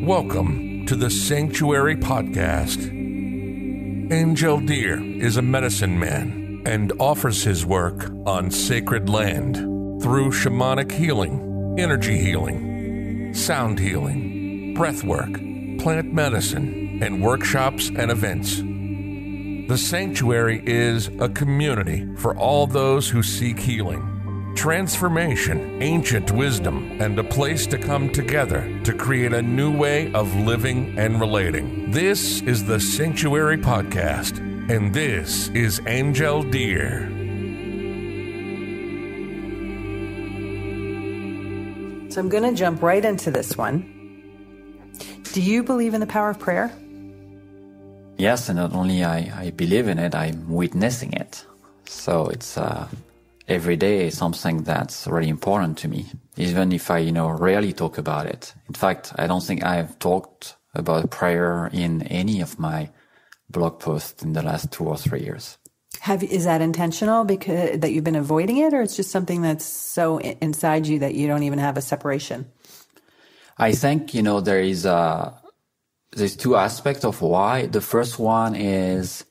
Welcome to the Sanctuary Podcast. Angel Deer is a medicine man and offers his work on sacred land through shamanic healing, energy healing, sound healing, breath work, plant medicine, and workshops and events. The Sanctuary is a community for all those who seek healing, transformation, ancient wisdom, and a place to come together to create a new way of living and relating. This is the Sanctuary Podcast, and this is Angel Deer. So I'm going to jump right into this one. Do you believe in the power of prayer? Yes, and not only I believe in it, I'm witnessing it. So it's every day something that's really important to me, even if I, rarely talk about it. In fact, I don't think I've talked about prayer in any of my blog posts in the last 2 or 3 years. Is that intentional because that you've been avoiding it, or it's just something that's so inside you that you don't even have a separation? I think, there's two aspects of why. The first one is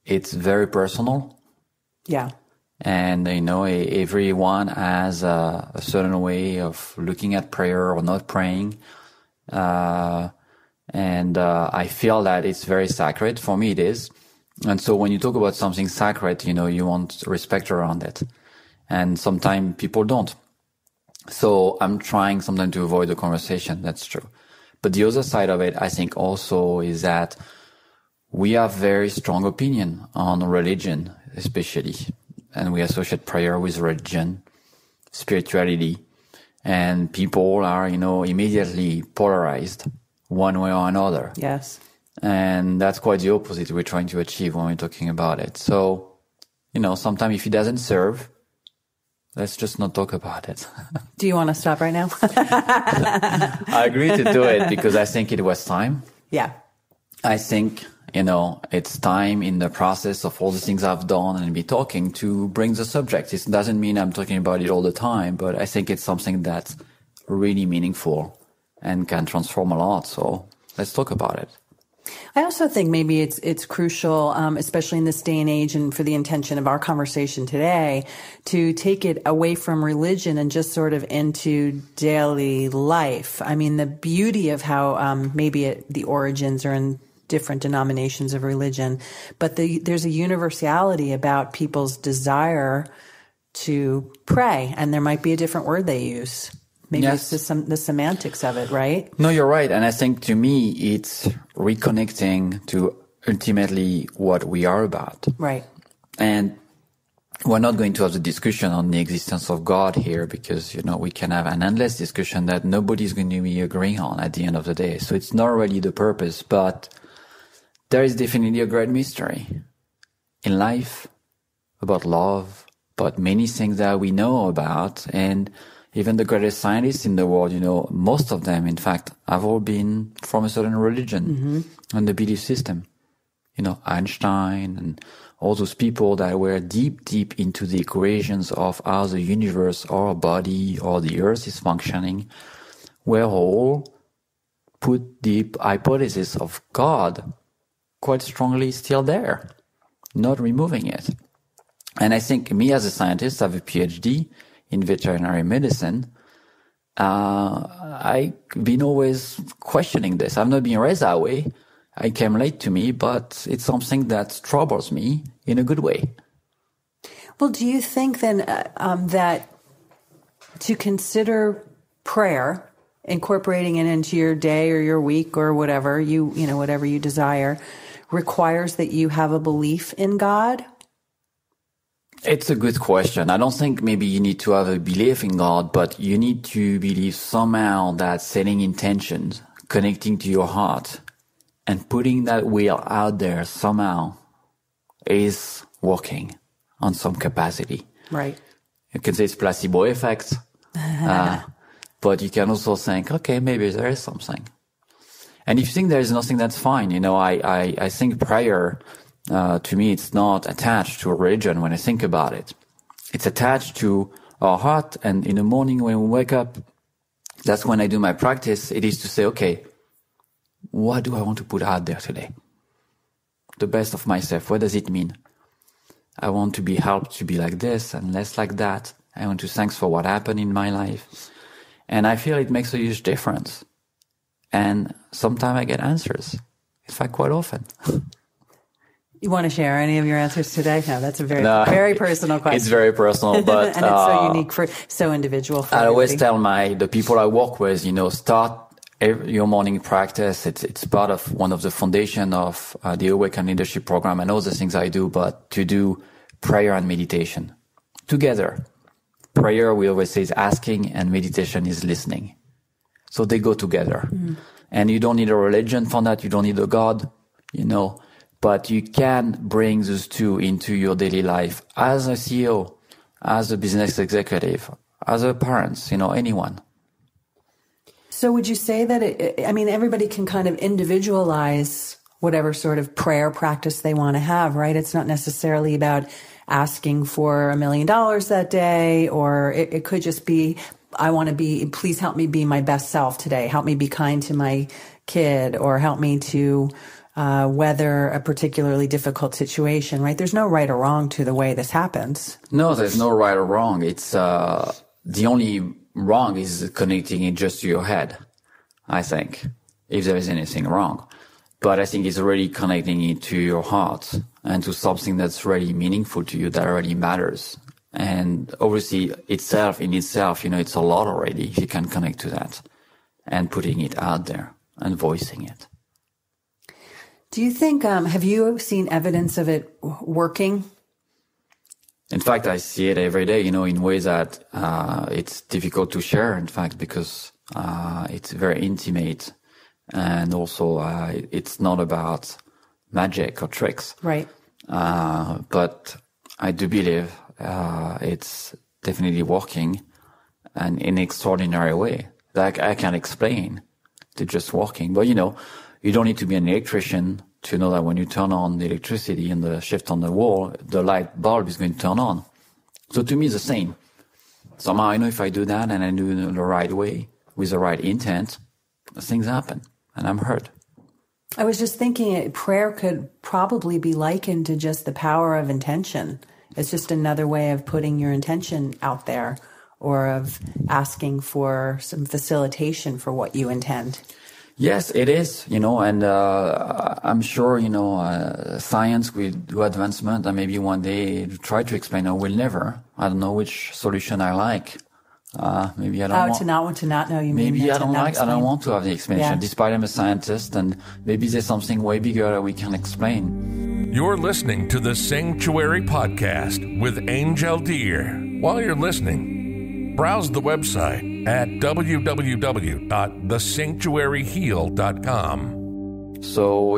it's very personal. Yeah. And, everyone has a certain way of looking at prayer or not praying. I feel that it's very sacred. For me, it is. And so when you talk about something sacred, you want respect around it. And sometimes people don't. So I'm trying sometimes to avoid the conversation. That's true. But the other side of it, I think also is that we have very strong opinion on religion, especially. And we associate prayer with religion, spirituality. And people are, immediately polarized one way or another. Yes. And that's quite the opposite we're trying to achieve when we're talking about it. So, sometimes if it doesn't serve, let's just not talk about it. Do you want to stop right now? I agree to do it because I think it was time. Yeah. I think, it's time in the process of all the things I've done and be talking to bring the subject. It doesn't mean I'm talking about it all the time, but I think it's something that's really meaningful and can transform a lot. So let's talk about it. I also think maybe it's crucial, especially in this day and age and for the intention of our conversation today, to take it away from religion and just sort of into daily life. I mean, the beauty of how the origins are in different denominations of religion, but there's a universality about people's desire to pray, and there might be a different word they use. Maybe yes. It's just the semantics of it, right? No, you're right. And I think to me, it's reconnecting to ultimately what we are about. Right. And we're not going to have the discussion on the existence of God here because, we can have an endless discussion that nobody's going to be agreeing on at the end of the day. So it's not really the purpose, but there is definitely a great mystery in life about love, about many things that we know about. And even the greatest scientists in the world, most of them, in fact, have all been from a certain religion and the belief system. Einstein and all those people that were deep into the equations of how the universe or our body or the earth is functioning, were all put the hypothesis of God quite strongly still there, not removing it. And I think me as a scientist, I have a PhD in veterinary medicine. I've been always questioning this. I've not been raised that way. I came late to me, but it's something that troubles me in a good way. Well, do you think then that to consider prayer, incorporating it into your day or your week or whatever whatever you desire, requires that you have a belief in God? It's a good question. I don't think maybe you need to have a belief in God, but you need to believe somehow that setting intentions, connecting to your heart, and putting that will out there somehow is working on some capacity. Right. You can say it's placebo effect, but you can also think, okay, maybe there is something. And if you think there is nothing, that's fine. I think prayer, to me, it's not attached to a religion when I think about it. It's attached to our heart. And in the morning when we wake up, that's when I do my practice. It is to say, okay, what do I want to put out there today? The best of myself. What does it mean? I want to be helped to be like this and less like that. I want to thanks for what happened in my life. And I feel it makes a huge difference. And sometimes I get answers. In fact, quite often. You want to share any of your answers today? No, that's a very personal question. It's very personal, but and it's so unique so individual for I everybody. always tell the people I work with, start your morning practice. It's part of one of the foundation of the Awaken Leadership Program and all the things I do, but to do prayer and meditation together. Prayer, we always say, is asking, and meditation is listening. So they go together. Mm. And you don't need a religion for that. You don't need a God, but you can bring those two into your daily life as a CEO, as a business executive, as a parent, anyone. So would you say that everybody can kind of individualize whatever sort of prayer practice they want to have, right? It's not necessarily about asking for $1 million that day, or it could just be, please help me be my best self today. Help me be kind to my kid, or help me to weather a particularly difficult situation, right? There's no right or wrong to the way this happens. No, there's no right or wrong. It's the only wrong is connecting it just to your head, I think, if there is anything wrong. But I think it's really connecting it to your heart and to something that's really meaningful to you, that really matters. And obviously itself, it's a lot already if you can connect to that and putting it out there and voicing it. Do you think, have you seen evidence of it working? In fact, I see it every day, in ways that it's difficult to share, in fact, because it's very intimate. And also, it's not about magic or tricks. Right. But I do believe it's definitely working, and in an extraordinary way that I can't explain. It's just working. But, you don't need to be an electrician to know that when you turn on the electricity and the shift on the wall, the light bulb is going to turn on. So to me, it's the same. Somehow I know if I do that and I do it the right way, with the right intent, things happen. And I'm hurt. I was just thinking prayer could probably be likened to just the power of intention. It's just another way of putting your intention out there, or of asking for some facilitation for what you intend. Yes, it is, and I'm sure, science will do advancement, and maybe one day try to explain, or will never. I don't know which solution I like. Maybe I don't want to not know. You maybe mean I don't want to have the explanation, yeah. Despite I'm a scientist, and maybe there's something way bigger that we can explain. You're listening to the Sanctuary Podcast with Angel Deer. While you're listening, browse the website at www.thesanctuaryheal.com. So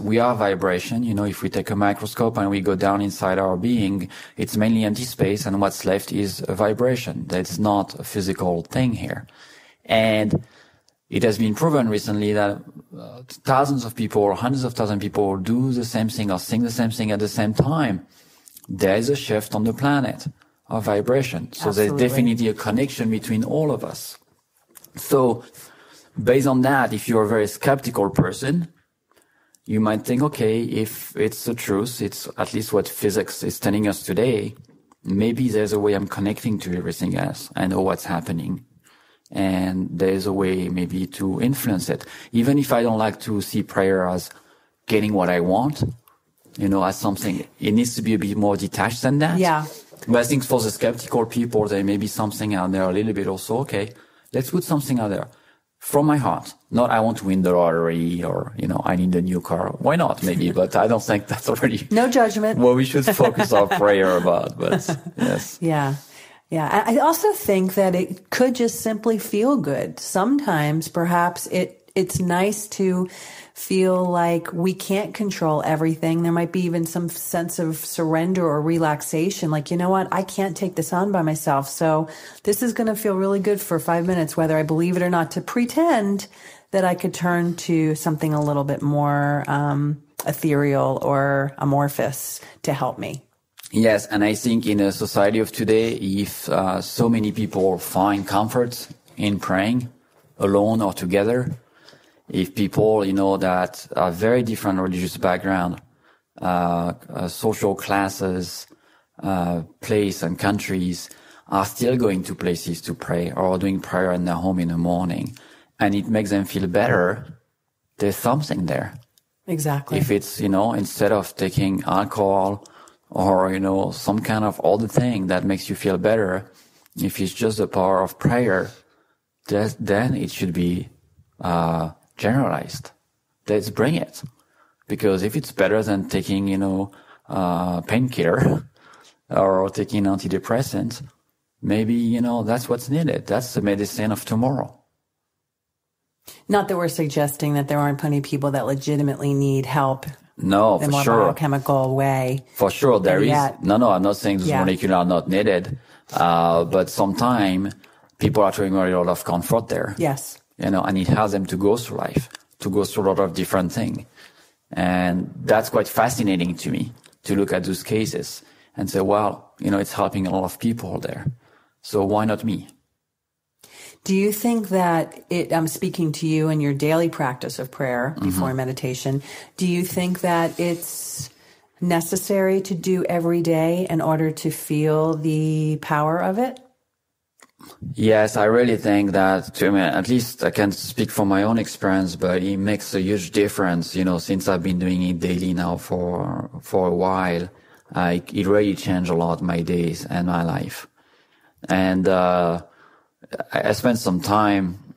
we are vibration. If we take a microscope and we go down inside our being, it's mainly empty space, and what's left is a vibration. That's not a physical thing here. And it has been proven recently that thousands of people or hundreds of thousands of people do the same thing or sing the same thing at the same time. There is a shift on the planet of vibration. So Absolutely. There's definitely a connection between all of us. So based on that, if you're a very skeptical person, you might think, okay, if it's the truth, it's at least what physics is telling us today, maybe there's a way I'm connecting to everything else. I know what's happening. And there's a way maybe to influence it. Even if I don't like to see prayer as getting what I want, as something, it needs to be a bit more detached than that. Yeah. But I think for the skeptical people, there may be something out there a little bit also, okay, let's put something out there. From my heart, not I want to win the lottery or, I need a new car. Why not? Maybe, but I don't think that's already no judgment. What we should focus our prayer about. But yes. Yeah. Yeah. I also think that it could just simply feel good. Sometimes perhaps it's nice to feel like we can't control everything. There might be even some sense of surrender or relaxation. Like, you know what? I can't take this on by myself. So this is going to feel really good for 5 minutes, whether I believe it or not, to pretend that I could turn to something a little bit more ethereal or amorphous to help me. Yes. And I think in a society of today, if so many people find comfort in praying alone or together, if people, that are very different religious background, social classes, place and countries are still going to places to pray or doing prayer in their home in the morning, and it makes them feel better, there's something there. Exactly. If it's, instead of taking alcohol or, some kind of other thing that makes you feel better, if it's just the power of prayer, then it should be generalized. Let's bring it. Because if it's better than taking, painkiller or taking antidepressants, maybe, that's what's needed. That's the medicine of tomorrow. Not that we're suggesting that there aren't plenty of people that legitimately need help. No, in a for more sure. biochemical way. For sure, there is. No, I'm not saying those molecules are not needed. But sometimes people are trying a lot of comfort there. Yes. And it helps them to go through life, to go through a lot of different things. And that's quite fascinating to me, to look at those cases and say, well, it's helping a lot of people there. So why not me? Do you think that I'm speaking to you in your daily practice of prayer before meditation, do you think that it's necessary to do every day in order to feel the power of it? Yes, I really think that, at least I can speak from my own experience, but it makes a huge difference, since I've been doing it daily now for a while. It really changed a lot my days and my life. And, I spent some time,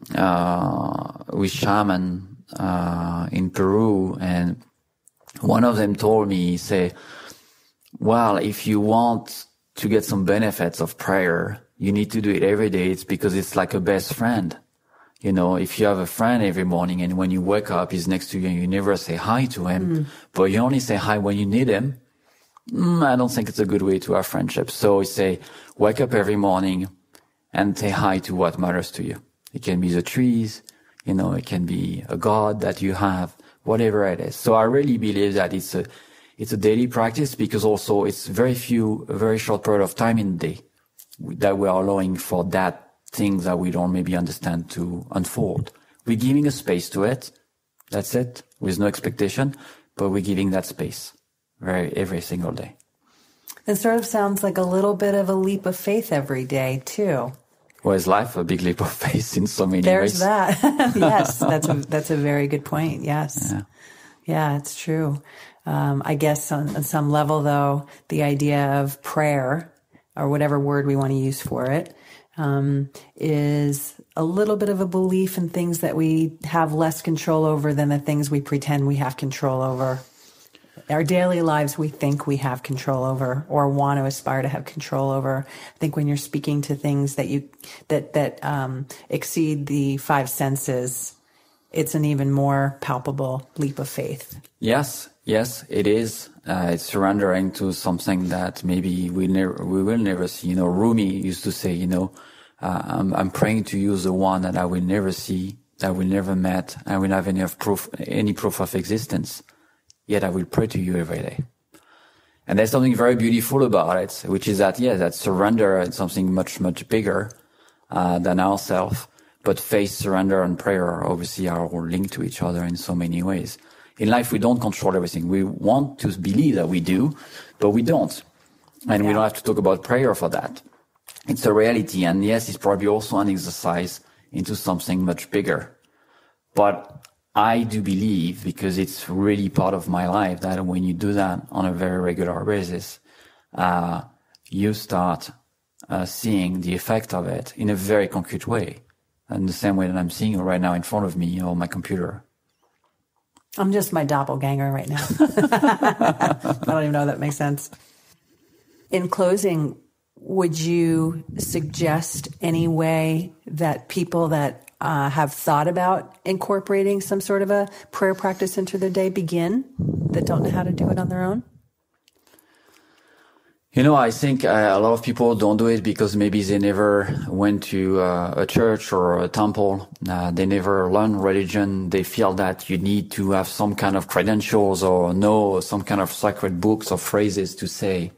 with shaman, in Peru, and one of them told me, say, well, if you want to get some benefits of prayer, you need to do it every day. It's because it's like a best friend. If you have a friend every morning and when you wake up, he's next to you and you never say hi to him, but you only say hi when you need him, I don't think it's a good way to have friendship. So we say, wake up every morning and say hi to what matters to you. It can be the trees, it can be a God that you have, whatever it is. So I really believe that it's a daily practice, because also it's a very short period of time in the day that we are allowing for that things that we don't maybe understand to unfold. We're giving a space to it. That's it, with no expectation, but we're giving that space every single day. It sort of sounds like a little bit of a leap of faith every day, too. Well, is life a big leap of faith in so many ways? There's that. Yes, that's a very good point. Yes. Yeah, it's true. I guess on some level, though, the idea of prayer, or whatever word we want to use for it, is a little bit of a belief in things that we have less control over than the things we pretend we have control over. Our daily lives we think we have control over or want to aspire to have control over. I think when you're speaking to things that exceed the five senses, it's an even more palpable leap of faith. Yes, it is. It's surrendering to something that maybe we will never see. Rumi used to say, I'm praying to you, the one that I will never see, that I will never met, I will have any proof of existence. Yet I will pray to you every day. And there's something very beautiful about it, which is that, that surrender is something much, much bigger than ourselves. But faith, surrender, and prayer obviously are all linked to each other in so many ways. In life, we don't control everything. We want to believe that we do, but we don't. And we don't have to talk about prayer for that. It's a reality. And yes, it's probably also an exercise into something much bigger. But I do believe, because it's really part of my life, that when you do that on a very regular basis, you start seeing the effect of it in a very concrete way. In the same way that I'm seeing it right now in front of me on my computer. I'm just my doppelganger right now. I don't even know if that makes sense. In closing, would you suggest any way that people that have thought about incorporating some sort of a prayer practice into their day begin, that don't know how to do it on their own? I think a lot of people don't do it because maybe they never went to a church or a temple. They never learned religion. They feel that you need to have some kind of credentials or know some kind of sacred books or phrases to say.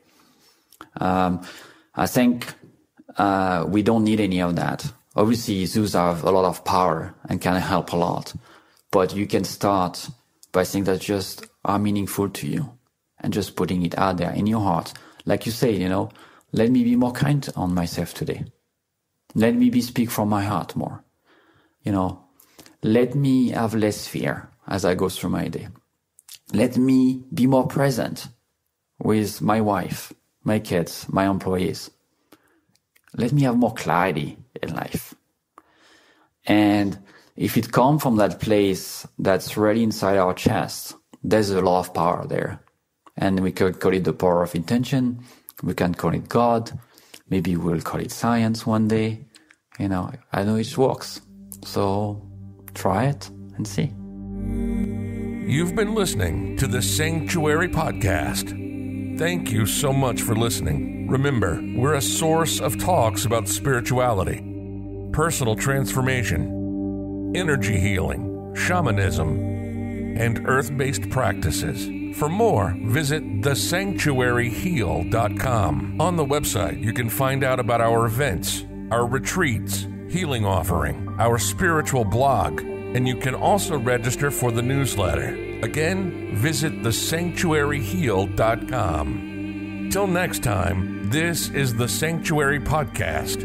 I think we don't need any of that. Obviously, those have a lot of power and can help a lot. But you can start by things that just are meaningful to you and just putting it out there in your heart. Like you say, let me be more kind on myself today. Let me speak from my heart more. Let me have less fear as I go through my day. Let me be more present with my wife, my kids, my employees. Let me have more clarity in life. And if it comes from that place that's really inside our chest, there's a lot of power there. And we could call it the power of intention. We can call it God. Maybe we'll call it science one day. I know it works. So try it and see. You've been listening to the Sanctuary Podcast. Thank you so much for listening. Remember, we're a source of talks about spirituality, personal transformation, energy healing, shamanism, and earth-based practices. For more, visit thesanctuaryheal.com. On the website, you can find out about our events, our retreats, healing offering, our spiritual blog, and you can also register for the newsletter. Again, visit thesanctuaryheal.com. Till next time, this is the Sanctuary Podcast,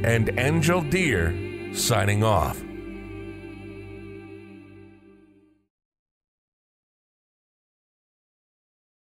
and Angel Deer signing off.